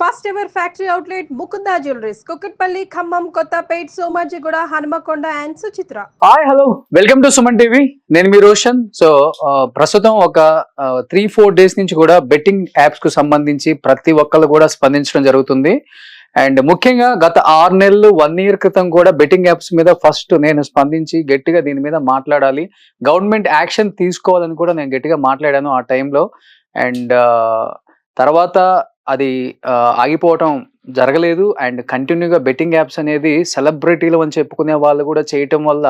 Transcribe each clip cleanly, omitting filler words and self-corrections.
First ever factory outlet Mukunda jewelleries Kukatpally, Khammam, Kothapet, Somajiguda, Hanamkonda and Suchitra. Hi hello, welcome to Suman TV. నేను మీ Roshan. So ప్రస్తుతం ఒక 3-4 డేస్ నుంచి కూడా బెట్టింగ్ యాప్స్ కు సంబంధించి ప్రతి ఒక్కళ్ళు కూడా స్పందించడం జరుగుతుంది. అండ్ ముఖ్యంగా గత 6 నెలలు 1 year క్రితం కూడా బెట్టింగ్ యాప్స్ మీద ఫస్ట్ నేను స్పందించి గట్టిగా దీని మీద మాట్లాడాలి, గవర్నమెంట్ యాక్షన్ తీసుకోవాలని కూడా నేను గట్టిగా మాట్లాడాను ఆ టైంలో. అండ్ తర్వాత అది ఆగిపోవటం జరగలేదు. అండ్ కంటిన్యూగా బెట్టింగ్ యాప్స్ అనేది సెలబ్రిటీలు అని చెప్పుకునే వాళ్ళు కూడా చేయటం వల్ల,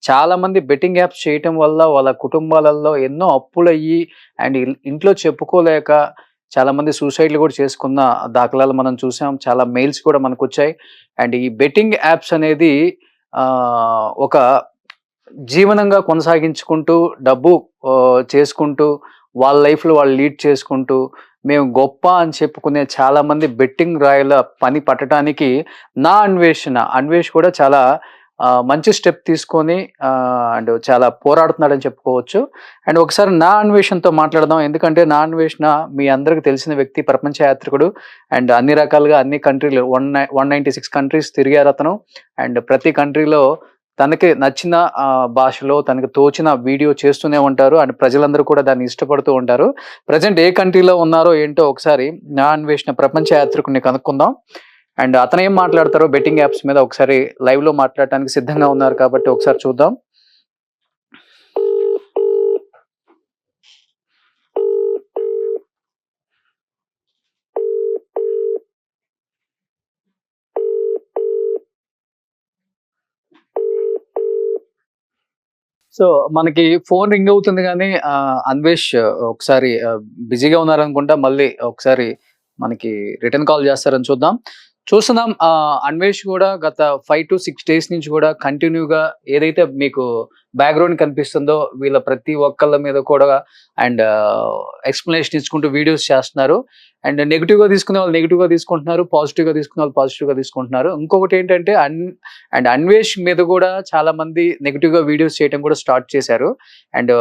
చాలా మంది బెట్టింగ్ యాప్స్ చేయటం వల్ల వాళ్ళ కుటుంబాలలో ఎన్నో అప్పులయ్యి అండ్ ఇంట్లో చెప్పుకోలేక చాలా మంది సూసైడ్లు కూడా చేసుకున్న దాఖలాలు మనం చూసాం. చాలా మెయిల్స్ కూడా మనకు వచ్చాయి. అండ్ ఈ బెట్టింగ్ యాప్స్ అనేది ఒక జీవనంగా కొనసాగించుకుంటూ డబ్బు చేసుకుంటూ వాళ్ళ లైఫ్లో వాళ్ళు లీడ్ చేసుకుంటూ మేము గొప్ప అని చెప్పుకునే చాలా మంది బెట్టింగ్ రాయల పని పట్టడానికి అన్వేష్ కూడా చాలా మంచి స్టెప్ తీసుకొని అండ్ చాలా పోరాడుతున్నాడని చెప్పుకోవచ్చు. అండ్ ఒకసారి నా అన్వేషణతో మాట్లాడదాం. ఎందుకంటే నా అన్వేషణ మీ అందరికి తెలిసిన వ్యక్తి, ప్రపంచ యాత్రికుడు. అండ్ అన్ని రకాలుగా అన్ని కంట్రీలు 196 కంట్రీస్ తిరిగారు అతను. అండ్ ప్రతి కంట్రీలో తనకి నచ్చిన భాషలో తనకు తోచిన వీడియో చేస్తూనే ఉంటారు. అండ్ ప్రజలందరూ కూడా దాన్ని ఇష్టపడుతూ ఉంటారు. ప్రజెంట్ ఏ కంట్రీలో ఉన్నారో ఏంటో ఒకసారి నా అన్వేషణ ప్రపంచ యాత్రికుడిని కనుక్కుందాం. అండ్ అతను ఏం మాట్లాడతారో బెట్టింగ్ యాప్స్ మీద ఒకసారి లైవ్ లో మాట్లాడటానికి సిద్ధంగా ఉన్నారు కాబట్టి ఒకసారి చూద్దాం. సో మనకి ఫోన్ రింగ్ అవుతుంది కానీ అన్వేష్ ఒకసారి బిజీగా ఉన్నారనుకుంటా. మళ్ళీ ఒకసారి మనకి రిటర్న్ కాల్ చేస్తారని చూద్దాం. చూస్తున్నాం అన్వేష్ కూడా గత 5 to 6 days నుంచి కూడా కంటిన్యూగా ఏదైతే మీకు బ్యాక్గ్రౌండ్ కనిపిస్తుందో వీళ్ళ ప్రతి ఒక్కళ్ళ మీద కూడా అండ్ ఎక్స్ప్లెనేషన్ ఇచ్చుకుంటూ వీడియోస్ చేస్తున్నారు. అండ్ నెగిటివ్గా తీసుకునే వాళ్ళు నెగిటివ్గా తీసుకుంటున్నారు, పాజిటివ్గా తీసుకునే వాళ్ళు పాజిటివ్గా తీసుకుంటున్నారు. ఇంకొకటి ఏంటంటే అన్వేష్ మీద కూడా చాలా మంది నెగిటివ్గా వీడియోస్ చేయడం కూడా స్టార్ట్ చేశారు. అండ్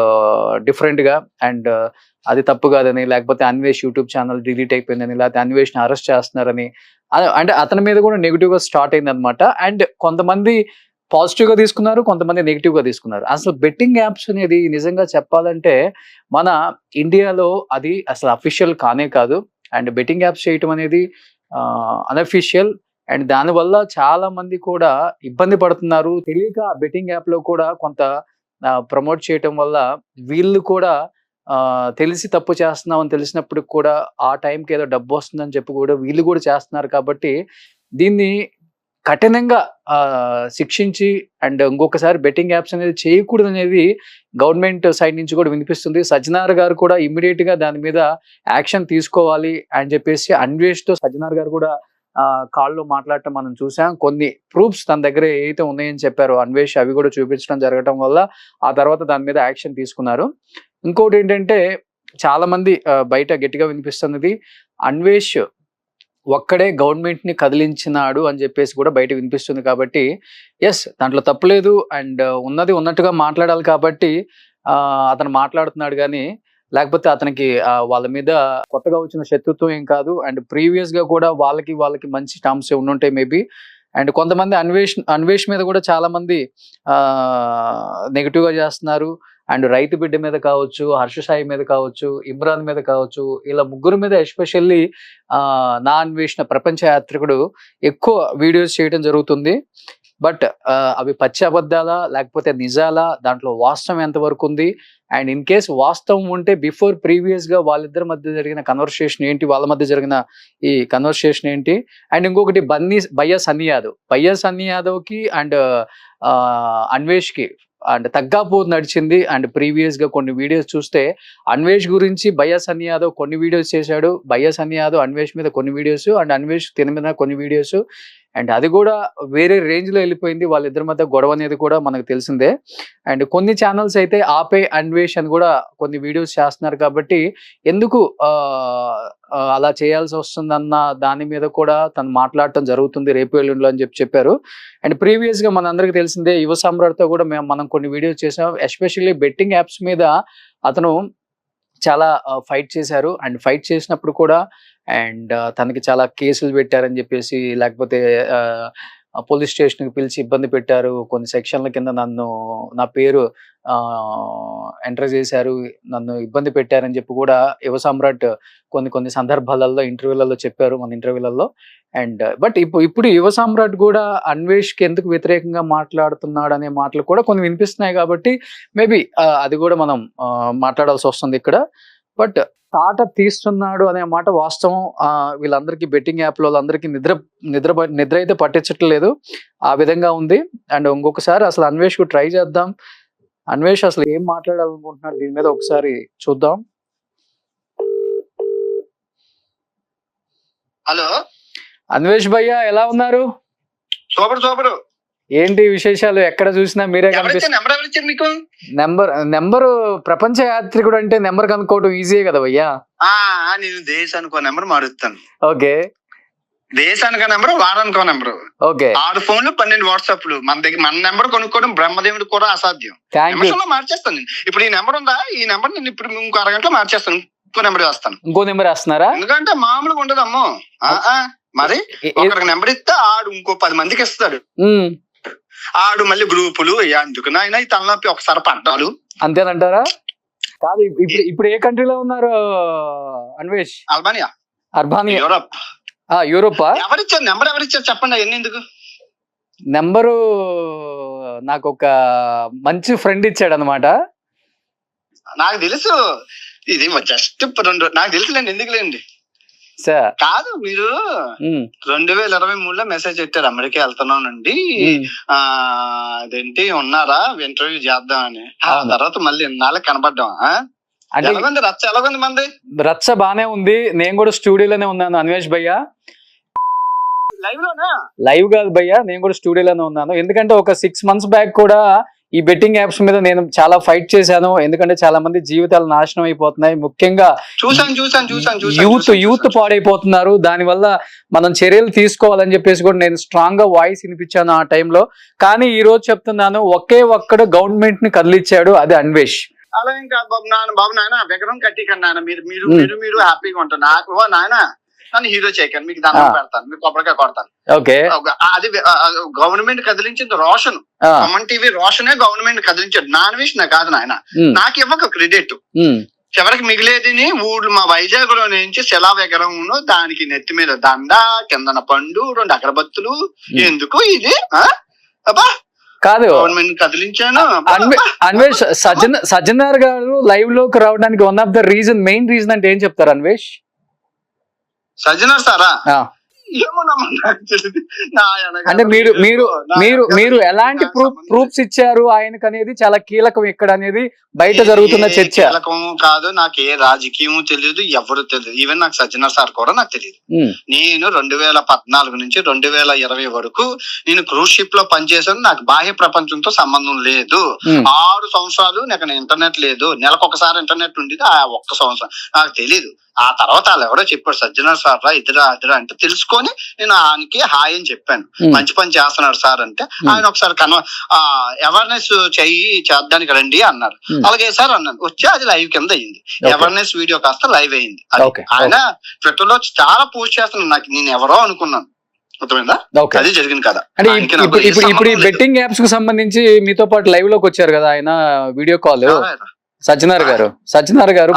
డిఫరెంట్గా అండ్ అది తప్పు కాదని, లేకపోతే అన్వేష్ యూట్యూబ్ ఛానల్ డిలీట్ అయిపోయిందని, లేకపోతే అన్వేష్ని అరెస్ట్ చేస్తున్నారని, అంటే అతని మీద కూడా నెగిటివ్గా స్టార్ట్ అయింది అనమాట. అండ్ కొంతమంది పాజిటివ్గా తీసుకున్నారు, కొంతమంది నెగిటివ్గా తీసుకున్నారు. అసలు బెట్టింగ్ యాప్స్ అనేది నిజంగా చెప్పాలంటే మన ఇండియాలో అది అసలు అఫీషియల్ కానే కాదు. అండ్ బెట్టింగ్ యాప్స్ చేయటం అనేది అన్అఫీషియల్. అండ్ దానివల్ల చాలా మంది కూడా ఇబ్బంది పడుతున్నారు. తెలియక బెట్టింగ్ యాప్లో కూడా కొంత ప్రమోట్ చేయటం వల్ల వీళ్ళు కూడా తెలిసి తప్పు చేస్తున్నాం అని తెలిసినప్పుడు కూడా ఆ టైంకి ఏదో డబ్బు వస్తుందని చెప్పి కూడా వీళ్ళు కూడా చేస్తున్నారు. కాబట్టి దీన్ని కఠినంగా శిక్షించి అండ్ ఇంకొకసారి బెట్టింగ్ యాప్స్ అనేది చేయకూడదు అనేది గవర్నమెంట్ సైడ్ నుంచి కూడా వినిపిస్తుంది. సజ్జనార్ గారు కూడా ఇమ్మీడియట్ గా దాని మీద యాక్షన్ తీసుకోవాలి అని చెప్పేసి అన్వేష్తో సజ్జనార్ గారు కూడా కాల్లో మాట్లాడటం మనం చూసాం. కొన్ని ప్రూఫ్స్ తన దగ్గర ఏదైతే ఉన్నాయని చెప్పారో అన్వేష్ అవి కూడా చూపించడం జరగటం వల్ల ఆ తర్వాత దాని మీద యాక్షన్ తీసుకున్నారు. ఇంకోటి ఏంటంటే చాలా మంది బయట గట్టిగా వినిపిస్తున్నది అన్వేష్ ఒక్కడే గవర్నమెంట్ ని కదిలించినాడు అని చెప్పేసి కూడా బయట వినిపిస్తుంది. కాబట్టి ఎస్, దాంట్లో తప్పులేదు. అండ్ ఉన్నది ఉన్నట్టుగా మాట్లాడాలి కాబట్టి అతను మాట్లాడుతున్నాడు. కానీ లేకపోతే అతనికి వాళ్ళ మీద కొత్తగా వచ్చిన శత్రుత్వం ఏం కాదు. అండ్ ప్రీవియస్ గా కూడా వాళ్ళకి మంచి టర్మ్స్ ఉండుంటాయి మేబీ. అండ్ కొంతమంది అన్వేష్ మీద కూడా చాలా మంది నెగిటివ్ గా చేస్తున్నారు. అండ్ రైతు బిడ్డ మీద కావచ్చు, హర్ష సాయి మీద కావచ్చు, ఇమ్రాన్ మీద కావచ్చు, ఇలా ముగ్గురు మీద ఎస్పెషల్లీ నా అన్వేషణ ప్రపంచ యాత్రికుడు ఎక్కువ వీడియోస్ చేయడం జరుగుతుంది. బట్ అవి పచ్చి అబద్ధాలా లేకపోతే నిజాలా, దాంట్లో వాస్తవం ఎంతవరకు ఉంది, అండ్ ఇన్ కేస్ వాస్తవం ఉంటే బిఫోర్ ప్రీవియస్ గా వాళ్ళిద్దరి మధ్య జరిగిన కన్వర్సేషన్ ఏంటి, వాళ్ళ మధ్య జరిగిన ఈ కన్వర్సేషన్ ఏంటి. అండ్ ఇంకొకటి భయ్యా సన్నీ యాదవ్ కి అండ్ అన్వేష్ కి అండ్ తగ్గాపోతు నడిచింది. అండ్ ప్రీవియస్ గా కొన్ని వీడియోస్ చూస్తే అన్వేష్ గురించి భయ్యా సన్నీ యాదవ్ కొన్ని వీడియోస్ చేశాడు, భయ్యా సన్నీ యాదవ్ అన్వేష్ మీద కొన్ని వీడియోస్, అండ్ అన్వేష్ తిన మీద కొన్ని వీడియోస్. అండ్ అది కూడా వేరే రేంజ్ లో వెళ్ళిపోయింది. వాళ్ళిద్దరి మధ్య గొడవ అనేది కూడా మనకు తెలిసిందే. అండ్ కొన్ని ఛానల్స్ అయితే ఆపే అన్వేష్ అని కూడా కొన్ని వీడియోస్ చేస్తున్నారు. కాబట్టి ఎందుకు అలా చేయాల్సి వస్తుందన్న దాని మీద కూడా తను మాట్లాడటం జరుగుతుంది రేపు ఎల్లుండిలో అని చెప్పారు. అండ్ ప్రీవియస్ గా మనందరికి తెలిసిందే యువ సామ్రాట్తో కూడా మనం కొన్ని వీడియోస్ చేసాం. ఎస్పెషల్లీ బెట్టింగ్ యాప్స్ మీద అతను చాలా ఫైట్ చేశారు. అండ్ ఫైట్ చేసినప్పుడు కూడా అండ్ తనకి చాలా కేసులు పెట్టారని చెప్పేసి, లేకపోతే పోలీస్ స్టేషన్కి పిలిచి ఇబ్బంది పెట్టారు, కొన్ని సెక్షన్ల కింద నా పేరు ఎంటర్ చేశారు, నన్ను ఇబ్బంది పెట్టారని చెప్పి కూడా యువ సామ్రాట్ కొన్ని సందర్భాలలో ఇంటర్వ్యూలలో చెప్పారు, మన ఇంటర్వ్యూలలో. అండ్ బట్ ఇప్పుడు యువ సామ్రాట్ కూడా అన్వేష్కి ఎందుకు వ్యతిరేకంగా మాట్లాడుతున్నాడు అనే మాటలు కూడా కొన్ని వినిపిస్తున్నాయి, కాబట్టి మేబీ అది కూడా మనం మాట్లాడాల్సి వస్తుంది ఇక్కడ. బట్ తాట తీస్తున్నాడు అనే మాట వాస్తవం. వీళ్ళందరికీ బెట్టింగ్ యాప్లో వాళ్ళందరికీ నిద్ర అయితే పట్టించట్లేదు, ఆ విధంగా ఉంది. అండ్ ఇంకొకసారి అసలు అన్వేష్కు ట్రై చేద్దాం. అన్వేష్ అసలు ఏం మాట్లాడాలనుకుంటున్నాడు దీని మీద ఒకసారి చూద్దాం. హలో అన్వేష్ భయ్య, ఎలా ఉన్నారు? సూపర్. ఏంటి విశేషాలు? ఎక్కడ చూసినా మీరే కనిపిస్తారు. మీకు నెంబరు ప్రపంచ యాత్రికుడు అంటే నెంబర్ కనుక్కోవడం ఈజీయే కదా భయ్యా. నేను దేశానికో నెంబర్ మారుస్తాను. ఓకే, దేశానికో నెంబర్, వారానికో నెంబర్. ఓకే, 6 ఫోన్లు 12 వాట్సాప్లు. మన నెంబర్ కొనుక్కోవడం బ్రహ్మదేవుడు కూడా అసాధ్యం. నిమిషంలో మార్చేస్తాను నేను. ఇప్పుడు ఈ నెంబర్ ఉందా, ఈ నెంబర్ నేను ఇప్పుడు ఇంకో అరగంటలో మార్చేస్తాను, ఇంకో నెంబర్ వేస్తాను. ఇంకో నెంబర్ వేస్తున్నారా? ఎందుకంటే మామూలుగా ఉండదు అమ్మో. మరి ఒకరికి నెంబర్ ఇస్తే ఆడు ఇంకో 10 మందికి ఇస్తాడు. ఆడు మళ్ళీ గ్రూపులు ఎందుకు నాయన ఈ తలనొప్పి ఒకసారి పడ్డాడు. అంతేనంటారా? కాదు, ఇప్పుడు ఏ కంట్రీలో ఉన్నారు అన్వేష్? Albania, Europe. యూరోపా? ఎవరిచ్చారు నెంబర్? ఎవరిచ్చారు చెప్పండి. ఎన్ని ఎందుకు నెంబరు? నాకు ఒక మంచి ఫ్రెండ్ ఇచ్చాడు అనమాట. నాకు తెలుసు, ఇది జస్ట్ 2 నాకు తెలుసులేండి. ఎందుకులేండి సార్. కాదు, మీరు 2023లో మెసేజ్ పెట్టారు అమెరికా వెళ్తున్నానండి, అదేంటి ఉన్నారా ఇంటర్వ్యూ చేద్దామని. ఆ తర్వాత మళ్ళీ ఇన్నాళ్ళకి కనపడ్డాం. అంటే రచ్చ ఎలాగుంది మంది? రచ్చ బానే ఉంది. నేను కూడా స్టూడియోలోనే ఉన్నాను అన్వేష్ భయ్య. లైవ్ కాదు భయ్య, నేను కూడా స్టూడియోలోనే ఉన్నాను. ఎందుకంటే ఒక 6 months బ్యాక్ కూడా ఈ బెట్టింగ్ యాప్స్ మీద నేను చాలా ఫైట్ చేశాను. ఎందుకంటే చాలా మంది జీవితాలు నాశనం అయిపోతున్నాయి, ముఖ్యంగా యూత్ పాడైపోతున్నారు. దానివల్ల మనం చర్యలు తీసుకోవాలని చెప్పేసి కూడా నేను స్ట్రాంగ్ గా వాయిస్ వినిపించాను ఆ టైంలో. కానీ ఈ రోజు చెప్తున్నాను, ఒక్కడు గవర్నమెంట్ ని కదిలిచ్చాడు, అది అన్వేష్. అలా ఇంకా బాబు నాయన విగ్రహం కట్టికండి నాయన, మీరు హ్యాపీగా ఉంటారు. నాకు నాయన నన్ను హీరో చేయకండి, మీకు దండం పెడతాను, మీకు కొబ్బరికాయ కొడతాను. ఓకే, అది గవర్నమెంట్ కదిలించింది రోషన్, కామన్ టీవీ రోషనే గవర్నమెంట్ కదిలించాడు. నాన్ విష్ నా కాదు నాయన, నాకు ఇవ్వక క్రెడిట్. చివరికి మిగిలేదిని ఊళ్ళు మా వైజాగ్ లో నుంచి శిలా విగ్రహం, దానికి నెత్తి మీద దండ, కిందన పండు, 2 అగరబత్తులు. ఎందుకు ఇది? అబ్బా కాదు, గవర్నమెంట్ కదిలించాను. అన్వేష్, సజ్జనార్ గారు లైవ్ లోకి రావడానికి one of the main reason అంటే ఏం చెప్తారు అన్వేష్? సజ్జనార్ సారా? అంటే మీరు ఎలాంటి ప్రూఫ్స్ ఇచ్చారు ఆయనకు అనేది చాలా కీలకం ఇక్కడ అనేది బయట జరుగుతున్న చర్చ. కీలకం కాదు, నాకు ఏ రాజకీయం తెలియదు, ఎవరు తెలియదు. ఈవెన్ నాకు సజ్జనార్ సార్ కూడా నాకు తెలియదు. నేను 2014 నుంచి 2020 వరకు నేను క్రూజ్ షిప్ లో పనిచేశాను. నాకు బాహ్య ప్రపంచంతో సంబంధం లేదు. 6 సంవత్సరాలు నాకు ఇంటర్నెట్ లేదు, నెలకొకసారి ఇంటర్నెట్ ఉండేది. ఆ 1 సంవత్సరం నాకు తెలీదు. ఆ తర్వాత వాళ్ళు ఎవరో చెప్పారు, సజ్జనార్ సార్ రా ఇద్దరా అంటే తెలుసుకొని నేను ఆయనకి హాయ్ అని చెప్పాను. మంచి పని చేస్తున్నాడు సార్ అంటే ఆయన ఒకసారి అవేర్నెస్ చేద్దానికి రండి అన్నారు. అలాగే సార్ అన్నాను, వచ్చి అది లైవ్ కింద అయింది. అవేర్నెస్ వీడియో కాస్త లైవ్ అయింది. ఆయన ట్విట్టర్ లో చాలా పోస్ట్ చేస్తున్నాను. నాకు నేను ఎవరో అనుకున్నాను, అర్థమైందా? అది జరిగింది కదా. ఇప్పుడు ఈ బెట్టింగ్ యాప్స్ కు సంబంధించి మీతో పాటు లైవ్ లోకి వచ్చారు కదా ఆయన, వీడియో కాల్ సజ్జనార్ గారు.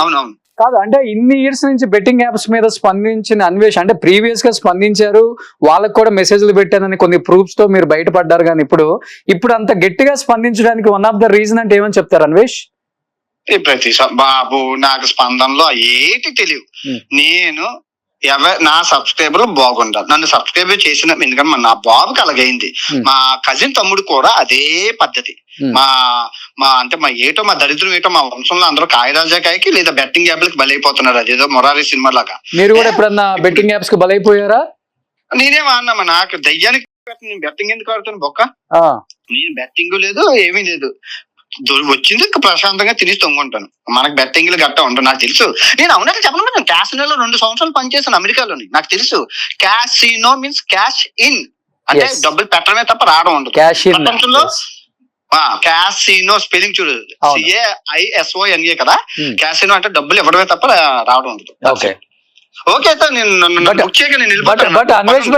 అవునవును. కాదు, అంటే ఇన్ని ఇయర్స్ నుంచి బెట్టింగ్ యాప్స్ మీద స్పందించిన అన్వేష్, అంటే ప్రీవియస్ గా స్పందించారు, వాళ్ళకు కూడా మెసేజ్లు పెట్టానని కొన్ని ప్రూఫ్స్ తో మీరు బయటపడ్డారు. కానీ ఇప్పుడు అంత గట్టిగా స్పందించడానికి వన్ ఆఫ్ ద రీజన్ అంటే ఏమని చెప్తారు అన్వేష్? ప్రతి బాబు నాకు స్పందనలో ఏటి తెలియదు. నేను నా సబ్స్క్రైబర్ బాగుండాలి, నన్ను సబ్స్క్రైబ్ చేసిన, ఎందుకంటే నా బాబుకి అలాగైంది. మా కజిన్ తమ్ముడు కూడా అదే పద్ధతి. మా దరిద్రం ఏటో మా వంశంలో అందరూ కాయరాజాకాయకి లేదా బెట్టింగ్ యాప్లకి బలైపోతున్నారు. అదేదో మొరారి సినిమా లాగా. మీరు కూడా ఎప్పుడన్నా బెట్టింగ్ యాప్స్ కి బలైపోయారా? నేనేమో అన్నామా, నాకు దయ్యానికి నేను బెట్టింగ్ ఎందుకు ఆడుతాను బొక్క? నేను బెట్టింగ్ లేదు, ఏమీ లేదు, వచ్చింది ప్రశాంతంగా తిని తొంగుంటాను. మనకు బెట్టింగ్లు గట్టా ఉంటాను. నాకు తెలుసు. నేను అవునంటే చెప్పను, నేను క్యాసినోలో 2 సంవత్సరాలు పనిచేశాను అమెరికాలోని. నాకు తెలుసు క్యాసినో మీన్స్ క్యాష్ ఇన్, అంటే డబ్బులు పెట్టడమే తప్ప రావడం ఉండదు. ప్రపంచంలో క్యాసినో స్పెల్లింగ్ చూడు, CAISONA కదా. క్యాసినో అంటే డబ్బులు ఇవ్వడమే తప్ప రావడం ఉండదు. ఓకే అయితే నేను బట్ అన్వేష్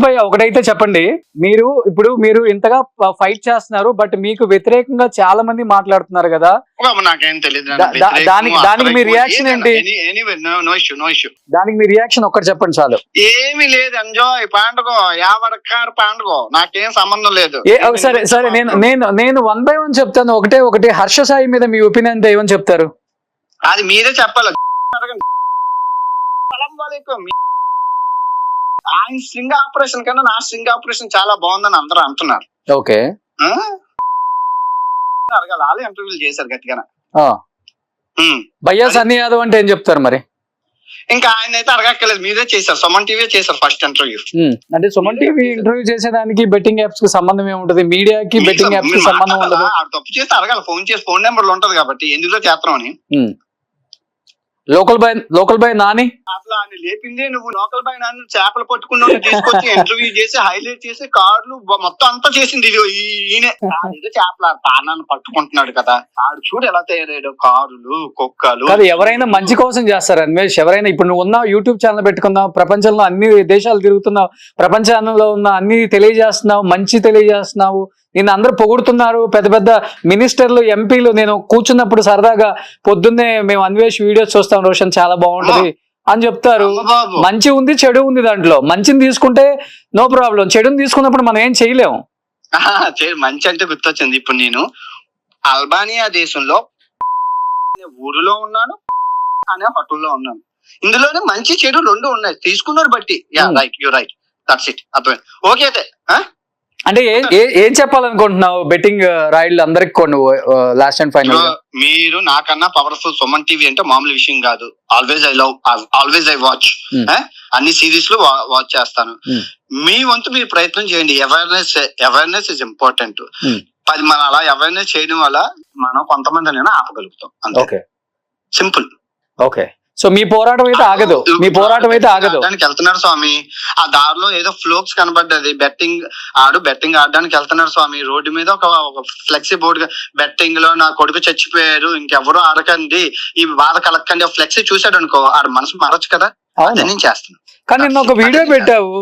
భయ్య ఒకటైతే చెప్పండి, మీరు ఇంతగా ఫైట్ చేస్తున్నారు, బట్ మీకు వ్యతిరేకంగా చాలా మంది మాట్లాడుతున్నారు కదా, నాకేం తెలియదు. దానికి మీ రియాక్షన్ ఏంటి? దానికి మీ రియాక్షన్ ఒక్కటి చెప్పండి చాలు. ఏమి లేదు, ఎంజాయ్ పండుగ, యావడకారు పండుగ, నాకేం సంబంధం లేదు. సరే నేను 1 by 1 చెప్తాను. ఒకటి హర్ష సాయి మీద మీ ఒపీనియన్ ఏమని చెప్తారు? అది మీరే చెప్పాలి. ఆయన స్ట్రింగ్ ఆపరేషన్ కన్నా నా స్ట్రింగ్ ఆపరేషన్ చాలా బాగుందని అందరూ అంటున్నారు. ఓకే, అడగాలి, వాళ్ళు ఇంటర్వ్యూలు చేశారు గట్టిగా. భయ్యా సన్నీ యాదవ్ అంటే ఏం చెప్తారు మరి? ఇంకా ఆయన అయితే అడగక్కర్లేదు, మీరే చేశారు, సుమన్ టీవీ చేశారు ఫస్ట్ ఇంటర్వ్యూ. అంటే సుమన్ టీవీ ఇంటర్వ్యూ చేసేదానికి బెట్టింగ్ యాప్స్ కి సంబంధం ఏముంటది? మీడియాకి బెట్టింగ్ యాప్స్ కి సంబంధం ఉండదు. తప్పు చేస్తే అడగాలి, ఫోన్ చేసి ఫోన్ నెంబర్లు ఉంటది కాబట్టి ఎందులో చేస్తాం అని. లోకల్ బాయ్ నాని అట్లా అని లేపింది నువ్వు. లోకల్ బాయ్ నాని చేపలు పట్టుకున్న తీసుకొచ్చి ఇంటర్వ్యూ చేసి హైలైట్ చేసి కార్లు మొత్తం అంతా చేసింది ఈయనే. ఏదో చేపల తానాన్ని పట్టుకుంటున్నాడు కదా, ఆడు చూడు ఎలా తయారయ్యాడు, కారులు కుక్కలు. ఎవరైనా మంచి కోసం చేస్తారు అన్వేష్. ఎవరైనా ఇప్పుడు నువ్వు ఉన్నావు, యూట్యూబ్ ఛానల్ పెట్టుకున్నావు, ప్రపంచంలో అన్ని దేశాలు తిరుగుతున్నావు, ప్రపంచంలో ఉన్న అన్ని తెలియజేస్తున్నావు, మంచి తెలియజేస్తున్నావు, నిన్ను అందరూ పొగుడుతున్నారు, పెద్ద పెద్ద మినిస్టర్లు, ఎంపీలు. నేను కూర్చున్నప్పుడు సరదాగా పొద్దున్నే మేము అన్వేష్ వీడియోస్ చూస్తాం, రోషన్ చాలా బాగుంటది అని చెప్తారు. మంచి ఉంది, చెడు ఉంది. దాంట్లో మంచిని తీసుకుంటే నో ప్రాబ్లం, చెడుని తీసుకున్నప్పుడు మనం ఏం చేయలేము. మంచి అంటే గుర్తొచ్చింది, ఇప్పుడు నేను అల్బానియా దేశంలో ఊరిలో ఉన్నాను, అనే హోటల్లో ఉన్నాను. ఇందులోనే మంచి చెడు రెండు ఉన్నాయి, తీసుకున్నారు బట్టి. Right, you right, that's it. అర్థమైంది. ఓకే అయితే అంటే ఏం చెప్పాలనుకుంటున్నావు బెట్టింగ్ రాయిడ్లు అందరికి కొన్ని లాస్ట్ అండ్ ఫైనల్? మీరు నాకన్నా పవర్ఫుల్ సుమన్ టీవీ అంటే మామూలు విషయం కాదు. Always I watch. అన్ని సిరీస్ లో వాచ్ చేస్తాను. మీ వంతు మీరు ప్రయత్నం చేయండి. Awareness is important. 10 మన అలా అవేర్నెస్ చేయడం వల్ల మనం కొంతమంది ఆపగలుగుతాం. అంతే, సింపుల్. ఓకే, సో మీ పోరాటం అయితే ఆగదు, ఆడడానికి వెళ్తున్నాడు స్వామి. ఆ దారిలో ఏదో ఫ్లోక్స్ కనబడ్డది, బెట్టింగ్ ఆడడానికి వెళ్తున్నాడు స్వామి. రోడ్డు మీద ఒక ఫ్లెక్సీ బోర్డు, బెట్టింగ్ లో నా కొడుకు చచ్చిపోయారు, ఇంకెవరూ ఆడకండి, ఈ బాధ కలక్కండి, ఫ్లెక్సీ చూసాడు అనుకో, ఆడ మనసు మారచ్చు కదా. అదే నేను చేస్తాను. కానీ నిన్న ఒక వీడియో పెట్టావు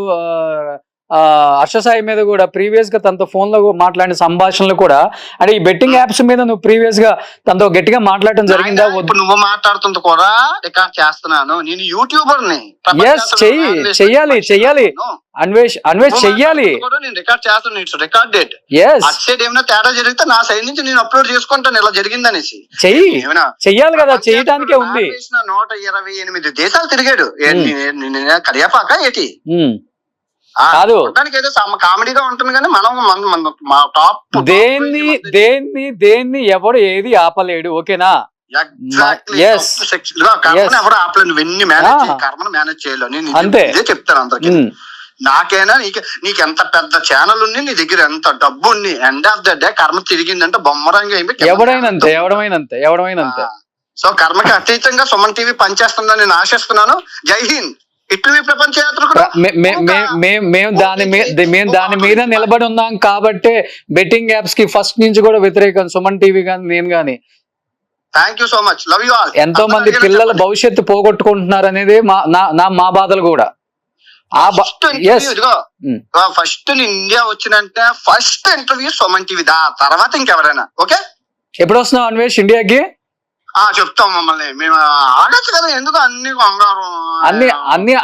హర్ష సాయి మీద కూడా, ప్రీవియస్ గా తనతో ఫోన్ లో మాట్లాడిన సంభాషణలు కూడా, అంటే ఈ బెట్టింగ్ యాప్స్ మీద నువ్వు ప్రీవియస్ గా తనతో గట్టిగా మాట్లాడటం జరిగిందా? నువ్వు మాట్లాడుతుంది కూడా రికార్డ్ చేస్తున్నాను, నేను యూట్యూబర్ ని. చెయ్యాలి అన్వేష్ చెయ్యాలి. నేను రికార్డ్ చేస్తాను, ఇట్స్ రికార్డెడ్. అటు సైడ్ ఏమైనా తేడా జరిగితే నా సైడ్ నుంచి నేను అప్లోడ్ చేసుకుంటాను, ఇలా జరిగిందనేసి. చెయ్యాలి కదా, చేయటానికే ఉంది. 128 దేశాలు తిరిగాడు. కరియాపాక ఏటి కాదు, ఏదో కామెడీగా ఉంటుంది కానీ మనం టాప్ దేన్ని ఎవడు ఏది ఆపలేడు. ఓకేనా? ఎవరు ఆపలేడు, ఇవన్నీ కర్మను మేనేజ్ చేయలేవు. నేను ఇదే చెప్తాను అందరికి. నాకైనా నీకు ఎంత పెద్ద ఛానల్ ఉంది, నీ దగ్గర ఎంత డబ్బు ఉంది, ఎండ్ ఆఫ్ ద డే కర్మ తిరిగిందంటే బొమ్మరంగా ఎవడమైనా. సో కర్మకి అతీతంగా సుమన్ టీవీ పనిచేస్తుందని నేను ఆశిస్తున్నాను. జై హింద్. ఇట్లు ప్రపంచ యాత్ర మేము దాని మీద నిలబడి ఉన్నాం కాబట్టి బెట్టింగ్ యాప్స్ కి ఫస్ట్ నుంచి కూడా వ్యతిరేకం, సుమన్ టీవీ గాని నేను గాని. Thank you so much, love you all. ఎంతో మంది పిల్లల భవిష్యత్తు పోగొట్టుకుంటున్నారు అనేది మా బాధలు కూడా. ఫస్ట్ ఇండియా వచ్చినంటే ఫస్ట్ ఇంటర్వ్యూ సుమన్ టీవీ, తర్వాత ఇంకెవరైనా. ఓకే, ఎప్పుడు వస్తున్నావు అన్వేష్ ఇండియాకి? చెప్తాం, మమ్మల్ని మేము ఆడచ్చు కదా, ఎందుకు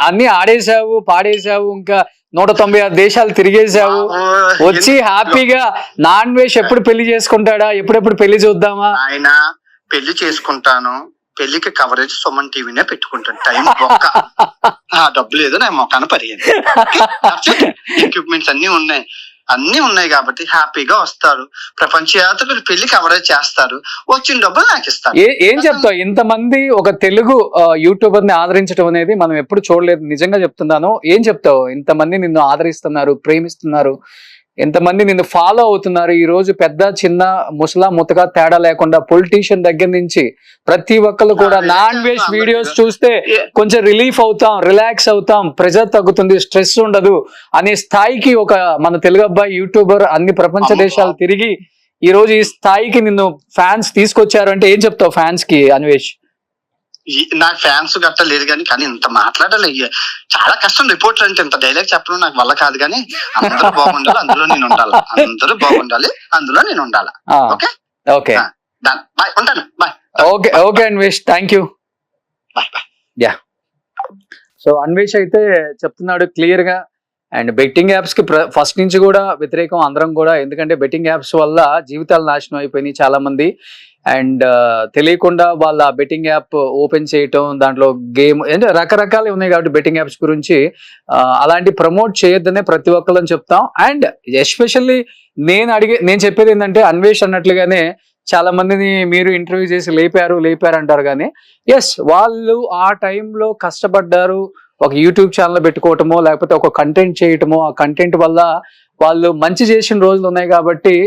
అన్ని ఆడేసావు, పాడేసావు, ఇంకా 196 దేశాలు తిరిగేసావు, వచ్చి హ్యాపీగా నాన్ వెజ్ ఎప్పుడు పెళ్లి చేసుకుంటాడా, ఎప్పుడెప్పుడు పెళ్లి చూద్దామా? ఆయన పెళ్లి చేసుకుంటాను, పెళ్లికి కవరేజ్ సుమన్ టీవీనే పెట్టుకుంటాను. టైం డబ్బులు ఏదో నా మొక్కను పరిగెంది. ఎక్విప్మెంట్స్ అన్ని ఉన్నాయి కాబట్టి హ్యాపీగా వస్తారు. ప్రపంచ యాత్రికులు పెళ్లి కవరేజ్ చేస్తారు, వచ్చిన డబ్బులు నాకు ఇస్తారు. ఏం చెప్తావు? ఇంతమంది ఒక తెలుగు యూట్యూబర్ ని ఆదరించడం అనేది మనం ఎప్పుడు చూడలేదు, నిజంగా చెప్తున్నాను. ఏం చెప్తావు? ఇంతమంది నిన్ను ఆదరిస్తున్నారు, ప్రేమిస్తున్నారు, ఎంతమంది నిన్ను ఫాలో అవుతున్నారు. ఈ రోజు పెద్ద చిన్న ముసలా ముతగా తేడా లేకుండా పొలిటీషియన్ దగ్గర నుంచి ప్రతి ఒక్కరు కూడా నాన్ వెజ్ వీడియోస్ చూస్తే కొంచెం రిలీఫ్ అవుతాం, రిలాక్స్ అవుతాం, ప్రెజర్ తగ్గుతుంది, స్ట్రెస్ ఉండదు అనే స్థాయికి ఒక మన తెలుగు అబ్బాయి యూట్యూబర్ అన్ని ప్రపంచ దేశాలు తిరిగి ఈ రోజు ఈ స్థాయికి నిన్ను ఫ్యాన్స్ తీసుకొచ్చారు అంటే ఏం చెప్తావు ఫ్యాన్స్ కి అన్వేష్? నాకు ఫ్యాన్స్ గట్ట లేదు కానీ ఇంత మాట్లాడాలి చాలా కష్టం. రిపోర్టర్ అంటే ఇంత డైలాగ్ చెప్పడం నాకు వల్ల కాదు, కానీ అందరూ బాగుండాలి, అందులో నేను ఉండాలి. అందరూ బాగుండాలి, అందులో నేను ఉండాలి. ఓకే ఓకే బాయ్, ఉంటాను. Bye. Okay okay Anvesh, thank you. Bye bye. Yeah, so Anvesh అయితే చెప్తున్నాడు క్లియర్ గా. అండ్ బెట్టింగ్ యాప్స్ కి ఫస్ట్ నుంచి కూడా వ్యతిరేకం అందరం కూడా, ఎందుకంటే బెట్టింగ్ యాప్స్ వల్ల జీవితాలు నాశనం అయిపోయినాయి చాలా మంది. అండ్ తెలియకుండా వాళ్ళ బెట్టింగ్ యాప్ ఓపెన్ చేయటం, దాంట్లో గేమ్ అంటే రకరకాలు ఉన్నాయి కాబట్టి బెట్టింగ్ యాప్స్ గురించి అలాంటి ప్రమోట్ చేయొద్దనే ప్రతి ఒక్కళ్ళని చెప్తాం. అండ్ ఎస్పెషల్లీ నేను చెప్పేది ఏంటంటే, అన్వేష్ అన్నట్లుగానే చాలా మందిని మీరు ఇంటర్వ్యూ చేసి లేపారు అంటారు, కానీ ఎస్ వాళ్ళు ఆ టైంలో కష్టపడ్డారు. ఒక యూట్యూబ్ ఛానల్ పెట్టుకోవటమో లేకపోతే ఒక కంటెంట్ చేయటమో, ఆ కంటెంట్ వల్ల వాళ్ళు మంచి చేసిన రోజులు ఉన్నాయి కాబట్టి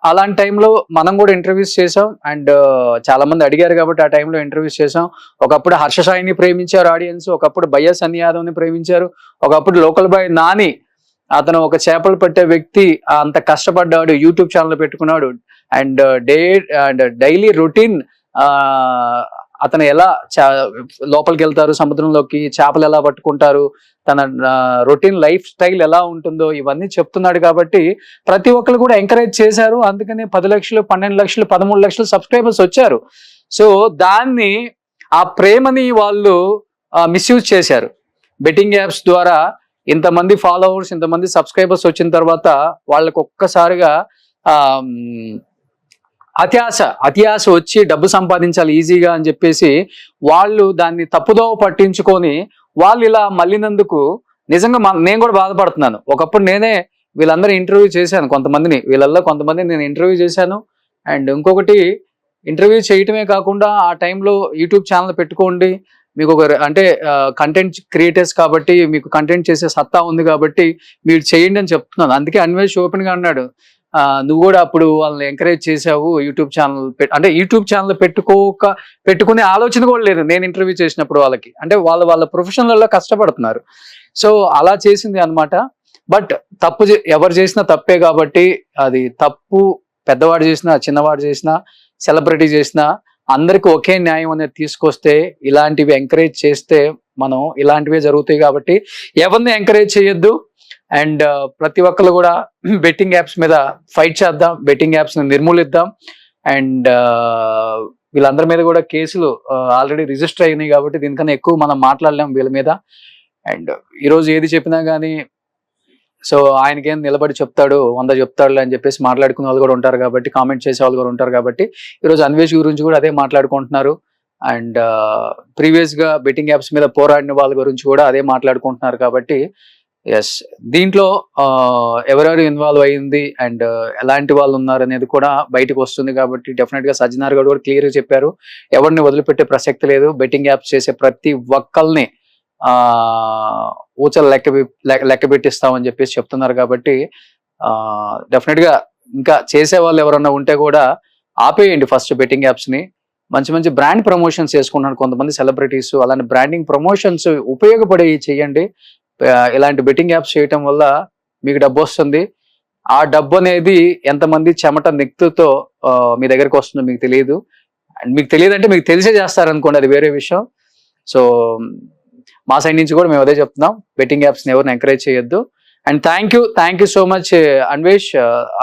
అలాంటి టైంలో మనం కూడా ఇంటర్వ్యూస్ చేసాం. అండ్ చాలా మంది అడిగారు కాబట్టి ఆ టైంలో ఇంటర్వ్యూస్ చేసాం. ఒకప్పుడు హర్ష సాయిని ప్రేమించారు ఆడియన్స్, ఒకప్పుడు భయ్యా సన్నీ యాదవ్ని ప్రేమించారు, ఒకప్పుడు లోకల్ బాయ్ నాని, అతను ఒక చేపలు పట్టే వ్యక్తి, అంత కష్టపడ్డాడు, యూట్యూబ్ ఛానల్ పెట్టుకున్నాడు. అండ్ డైలీ రొటీన్ అతను ఎలా లోపలికి వెళ్తారు, సముద్రంలోకి చేపలు ఎలా పట్టుకుంటారు, తన రొటీన్ లైఫ్ స్టైల్ ఎలా ఉంటుందో ఇవన్నీ చెప్తున్నాడు కాబట్టి ప్రతి ఒక్కరు కూడా ఎంకరేజ్ చేశారు. అందుకని 10 లక్షలు, 12 లక్షలు, 13 లక్షలు సబ్స్క్రైబర్స్ వచ్చారు. సో దాన్ని, ఆ ప్రేమని వాళ్ళు మిస్యూజ్ చేశారు. బెట్టింగ్ యాప్స్ ద్వారా ఇంతమంది ఫాలోవర్స్, ఇంతమంది సబ్స్క్రైబర్స్ వచ్చిన తర్వాత వాళ్ళకు ఒక్కసారిగా అత్యాశ వచ్చి డబ్బు సంపాదించాలి ఈజీగా అని చెప్పేసి వాళ్ళు దాన్ని తప్పుదోవ పట్టించుకొని వాళ్ళు ఇలా మళ్ళినందుకు నిజంగా నేను కూడా బాధపడుతున్నాను. ఒకప్పుడు నేనే వీళ్ళందరూ ఇంటర్వ్యూ చేశాను, వీళ్ళల్లో కొంతమంది నేను ఇంటర్వ్యూ చేశాను. అండ్ ఇంకొకటి, ఇంటర్వ్యూ చేయటమే కాకుండా ఆ టైంలో యూట్యూబ్ ఛానల్ పెట్టుకోండి, మీకు ఒక అంటే కంటెంట్ క్రియేటర్స్ కాబట్టి మీకు కంటెంట్ చేసే సత్తా ఉంది కాబట్టి మీరు చేయండి అని చెప్తున్నాను. అందుకే అన్వేష్ ఓపెన్ గా అన్నాడు, నువ్వు కూడా అప్పుడు వాళ్ళని ఎంకరేజ్ చేసావు, యూట్యూబ్ ఛానల్ అంటే యూట్యూబ్ ఛానల్ పెట్టుకునే ఆలోచన కూడా లేదు నేను ఇంటర్వ్యూ చేసినప్పుడు వాళ్ళకి. అంటే వాళ్ళ ప్రొఫెషనల్లో కష్టపడుతున్నారు. సో అలా చేసింది అనమాట. బట్ తప్పు ఎవరు చేసినా తప్పే కాబట్టి, అది తప్పు పెద్దవాడు చేసినా, చిన్నవాడు చేసినా, సెలబ్రిటీ చేసినా అందరికి ఒకే న్యాయం అనేది తీసుకొస్తే, ఇలాంటివి ఎంకరేజ్ చేస్తే మనం ఇలాంటివే జరుగుతాయి కాబట్టి ఎవరిని ఎంకరేజ్ చేయొద్దు. అండ్ ప్రతి ఒక్కరు కూడా బెట్టింగ్ యాప్స్ మీద ఫైట్ చేద్దాం, బెట్టింగ్ యాప్స్ ని నిర్మూలిద్దాం. అండ్ వీళ్ళందరి మీద కూడా కేసులు ఆల్రెడీ రిజిస్టర్ అయినాయి కాబట్టి దీనికన్నా ఎక్కువ మనం మాట్లాడలేం వీళ్ళ మీద. అండ్ ఈరోజు ఏది చెప్పినా కానీ సో ఆయనకేం నిలబడి చెప్తాడు, 100 చెప్తాడు అని చెప్పేసి మాట్లాడుకునే వాళ్ళు కూడా ఉంటారు కాబట్టి, కామెంట్ చేసే వాళ్ళు కూడా ఉంటారు కాబట్టి ఈరోజు అన్వేష్ గురించి కూడా అదే మాట్లాడుకుంటున్నారు. అండ్ ప్రీవియస్ గా బెట్టింగ్ యాప్స్ మీద పోరాడిన వాళ్ళ గురించి కూడా అదే మాట్లాడుకుంటున్నారు కాబట్టి ఎస్, దీంట్లో ఎవరెవరు ఇన్వాల్వ్ అయ్యింది అండ్ ఎలాంటి వాళ్ళు ఉన్నారు అనేది కూడా బయటకు వస్తుంది కాబట్టి డెఫినెట్ గా సజ్జనార్ గారు కూడా క్లియర్ గా చెప్పారు, ఎవరిని వదిలిపెట్టే ప్రసక్తి లేదు. బెట్టింగ్ యాప్స్ చేసే ప్రతి ఒక్కల్ని ఊచలు లెక్క పెట్టిస్తామని చెప్పేసి చెప్తున్నారు కాబట్టి డెఫినెట్ గా ఇంకా చేసే వాళ్ళు ఎవరన్నా ఉంటే కూడా ఆపేయండి ఫస్ట్ బెట్టింగ్ యాప్స్ ని. మంచి మంచి బ్రాండ్ ప్రమోషన్స్ చేసుకుంటున్నారు కొంతమంది సెలబ్రిటీస్, అలాంటి బ్రాండింగ్ ప్రమోషన్స్ ఉపయోగపడే చేయండి. ఇలాంటి బెట్టింగ్ యాప్స్ చేయటం వల్ల మీకు డబ్బు వస్తుంది. ఆ డబ్బు అనేది ఎంతమంది చెమట నెక్తుతో మీ దగ్గరికి వస్తుందో మీకు తెలియదు. మీకు తెలియదు అంటే మీకు తెలిసే చేస్తారనుకోండి, అది వేరే విషయం. సో మా సైడ్ నుంచి కూడా మేము అదే చెప్తున్నాం, బెట్టింగ్ యాప్స్ని ఎవరిని ఎంకరేజ్ చేయొద్దు. And thank you so much Anvesh,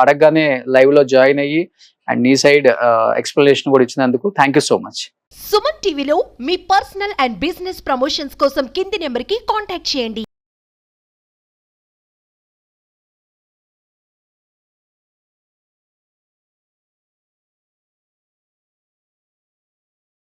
అడగగానే లైవ్ లో జాయిన్ అయ్యి అండ్ నీ సైడ్ ఎక్స్ప్లెనేషన్ కూడా ఇచ్చినందుకు thank you so much. Suman టీవీలో మీ పర్సనల్ అండ్ బిజినెస్ ప్రమోషన్స్ కోసం కింది నెంబర్కి కాంటాక్ట్ చేయండి.